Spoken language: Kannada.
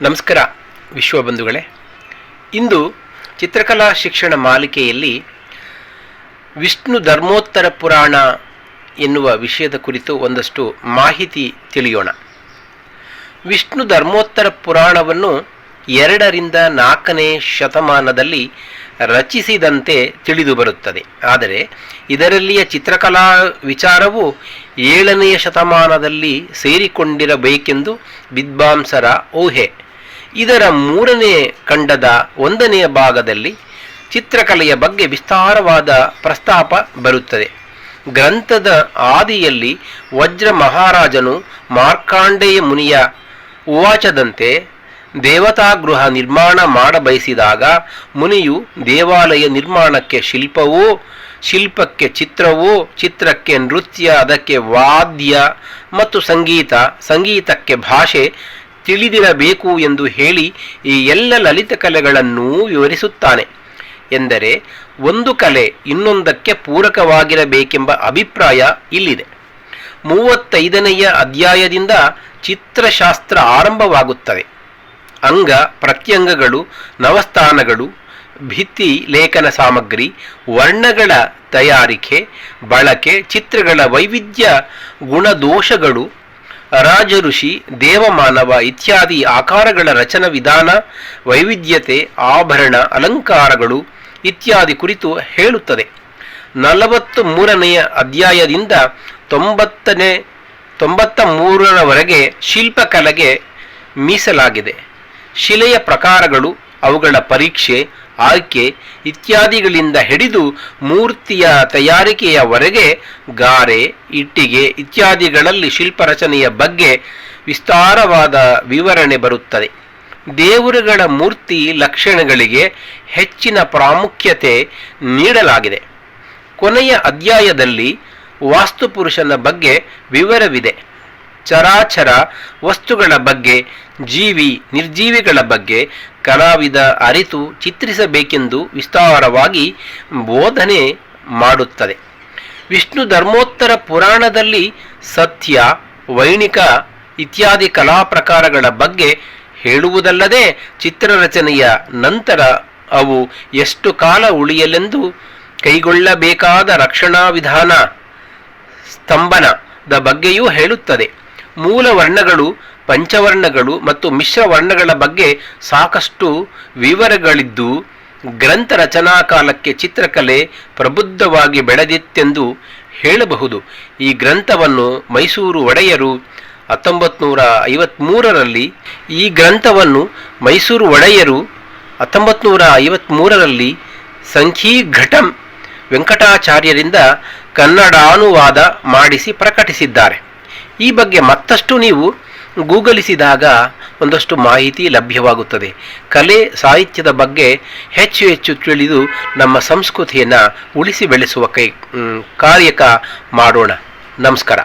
ನಮಸ್ಕಾರ ವಿಶ್ವಬಂಧುಗಳೇ. ಇಂದು ಚಿತ್ರಕಲಾ ಶಿಕ್ಷಣ ಮಾಲಿಕೆಯಲ್ಲಿ ವಿಷ್ಣು ಧರ್ಮೋತ್ತರ ಪುರಾಣ ಎನ್ನುವ ವಿಷಯದ ಕುರಿತು ಒಂದಷ್ಟು ಮಾಹಿತಿ ತಿಳಿಯೋಣ. ವಿಷ್ಣು ಧರ್ಮೋತ್ತರ ಪುರಾಣವನ್ನು 2ರಿಂದ 4ನೇ ಶತಮಾನದಲ್ಲಿ ರಚಿಸಿದಂತೆ ತಿಳಿದು ಬರುತ್ತದೆ. ಆದರೆ ಇದರಲ್ಲಿಯ ಚಿತ್ರಕಲಾ ವಿಚಾರವು 7ನೇ ಶತಮಾನದಲ್ಲಿ ಸೇರಿಕೊಂಡಿರಬೇಕೆಂದು ವಿದ್ವಾಂಸರ ಊಹೆ. ಇದರ 3ನೇ ಖಂಡದ 1ನೆಯ ಭಾಗದಲ್ಲಿ ಚಿತ್ರಕಲೆಯ ಬಗ್ಗೆ ವಿಸ್ತಾರವಾದ ಪ್ರಸ್ತಾಪ ಬರುತ್ತದೆ. ಗ್ರಂಥದ ಆದಿಯಲ್ಲಿ ವಜ್ರ ಮಹಾರಾಜನು ಮಾರ್ಕಾಂಡೇಯ ಮುನಿಯ ಉವಾಚದಂತೆ ದೇವತಾಗೃಹ ನಿರ್ಮಾಣ ಮಾಡಬಯಸಿದಾಗ ಮುನಿಯು ದೇವಾಲಯ ನಿರ್ಮಾಣಕ್ಕೆ ಶಿಲ್ಪವೋ, ಶಿಲ್ಪಕ್ಕೆ ಚಿತ್ರವೋ, ಚಿತ್ರಕ್ಕೆ ನೃತ್ಯ, ಅದಕ್ಕೆ ವಾದ್ಯ ಮತ್ತು ಸಂಗೀತಕ್ಕೆ ಭಾಷೆ ತಿಳಿದಿರಬೇಕು ಎಂದು ಹೇಳಿ ಈ ಎಲ್ಲ ಲಲಿತ ಕಲೆಗಳನ್ನೂ ವಿವರಿಸುತ್ತಾನೆ. ಎಂದರೆ ಒಂದು ಕಲೆ ಇನ್ನೊಂದಕ್ಕೆ ಪೂರಕವಾಗಿರಬೇಕೆಂಬ ಅಭಿಪ್ರಾಯ ಇಲ್ಲಿದೆ. 35ನೆಯ ಅಧ್ಯಾಯದಿಂದ ಚಿತ್ರಶಾಸ್ತ್ರ ಆರಂಭವಾಗುತ್ತದೆ. ಅಂಗ ಪ್ರತ್ಯಂಗಗಳು, ನವಸ್ಥಾನಗಳು, ಭಿತ್ತಿ ಲೇಖನ ಸಾಮಗ್ರಿ, ವರ್ಣಗಳ ತಯಾರಿಕೆ, ಬಳಕೆ, ಚಿತ್ರಗಳ ವೈವಿಧ್ಯ, ಗುಣದೋಷಗಳು, ರಾಜಋಷಿ, ದೇವಮಾನವ ಇತ್ಯಾದಿ ಆಕಾರಗಳ ರಚನಾ ವಿಧಾನ, ವೈವಿಧ್ಯತೆ, ಆಭರಣ, ಅಲಂಕಾರಗಳು ಇತ್ಯಾದಿ ಕುರಿತು ಹೇಳುತ್ತದೆ. 43ನೆಯ ಅಧ್ಯಾಯದಿಂದ 93ರವರೆಗೆ ಶಿಲ್ಪಕಲೆಗೆ ಮೀಸಲಾಗಿದೆ. ಶಿಲೆಯ ಪ್ರಕಾರಗಳು, ಅವುಗಳ ಪರೀಕ್ಷೆ, ಆಯ್ಕೆ ಇತ್ಯಾದಿಗಳಿಂದ ಹಿಡಿದು ಮೂರ್ತಿಯ ತಯಾರಿಕೆಯವರೆಗೆ ಗಾರೆ, ಇಟ್ಟಿಗೆ ಇತ್ಯಾದಿಗಳಲ್ಲಿ ಶಿಲ್ಪರಚನೆಯ ಬಗ್ಗೆ ವಿಸ್ತಾರವಾದ ವಿವರಣೆ ಬರುತ್ತದೆ. ದೇವರುಗಳ ಮೂರ್ತಿ ಲಕ್ಷಣಗಳಿಗೆ ಹೆಚ್ಚಿನ ಪ್ರಾಮುಖ್ಯತೆ ನೀಡಲಾಗಿದೆ. ಕೊನೆಯ ಅಧ್ಯಾಯದಲ್ಲಿ ವಾಸ್ತುಪುರುಷನ ಬಗ್ಗೆ ವಿವರವಿದೆ. ಚರಾಚರ ವಸ್ತುಗಳ ಬಗ್ಗೆ, ಜೀವಿ ನಿರ್ಜೀವಿಗಳ ಬಗ್ಗೆ ಕಲಾವಿದ ಅರಿತು ಚಿತ್ರಿಸಬೇಕೆಂದು ವಿಸ್ತಾರವಾಗಿ ಬೋಧನೆ ಮಾಡುತ್ತದೆ. ವಿಷ್ಣು ಧರ್ಮೋತ್ತರ ಪುರಾಣದಲ್ಲಿ ಸತ್ಯ, ವೈಣಿಕ ಇತ್ಯಾದಿ ಕಲಾ ಪ್ರಕಾರಗಳ ಬಗ್ಗೆ ಹೇಳುವುದಲ್ಲದೆ ಚಿತ್ರರಚನೆಯ ನಂತರ ಅವು ಎಷ್ಟು ಕಾಲ ಉಳಿಯಲೆಂದು ಕೈಗೊಳ್ಳಬೇಕಾದ ರಕ್ಷಣಾ ವಿಧಾನ, ಸ್ತಂಭನದ ಬಗ್ಗೆಯೂ ಹೇಳುತ್ತದೆ. ಮೂಲ ವರ್ಣಗಳು, ಪಂಚವರ್ಣಗಳು ಮತ್ತು ಮಿಶ್ರ ವರ್ಣಗಳ ಬಗ್ಗೆ ಸಾಕಷ್ಟು ವಿವರಗಳಿದ್ದು ಗ್ರಂಥ ರಚನಾ ಕಾಲಕ್ಕೆ ಚಿತ್ರಕಲೆ ಪ್ರಬುದ್ಧವಾಗಿ ಬೆಳೆದಿತ್ತೆಂದು ಹೇಳಬಹುದು. ಈ ಗ್ರಂಥವನ್ನು ಮೈಸೂರು ಒಡೆಯರು 1953ರಲ್ಲಿ ಸಂಖೀಘಟಂ ವೆಂಕಟಾಚಾರ್ಯರಿಂದ ಕನ್ನಡಾನುವಾದ ಮಾಡಿಸಿ ಪ್ರಕಟಿಸಿದ್ದಾರೆ. ಈ ಬಗ್ಗೆ ಮತ್ತಷ್ಟು ನೀವು ಗೂಗಲಿಸಿದಾಗ ಒಂದಷ್ಟು ಮಾಹಿತಿ ಲಭ್ಯವಾಗುತ್ತದೆ. ಕಲೆ ಸಾಹಿತ್ಯದ ಬಗ್ಗೆ ಹೆಚ್ಚು ತಿಳಿದು ನಮ್ಮ ಸಂಸ್ಕೃತಿಯನ್ನು ಉಳಿಸಿ ಬೆಳೆಸುವ ಕಾರ್ಯಕ ಮಾಡೋಣ. ನಮಸ್ಕಾರ.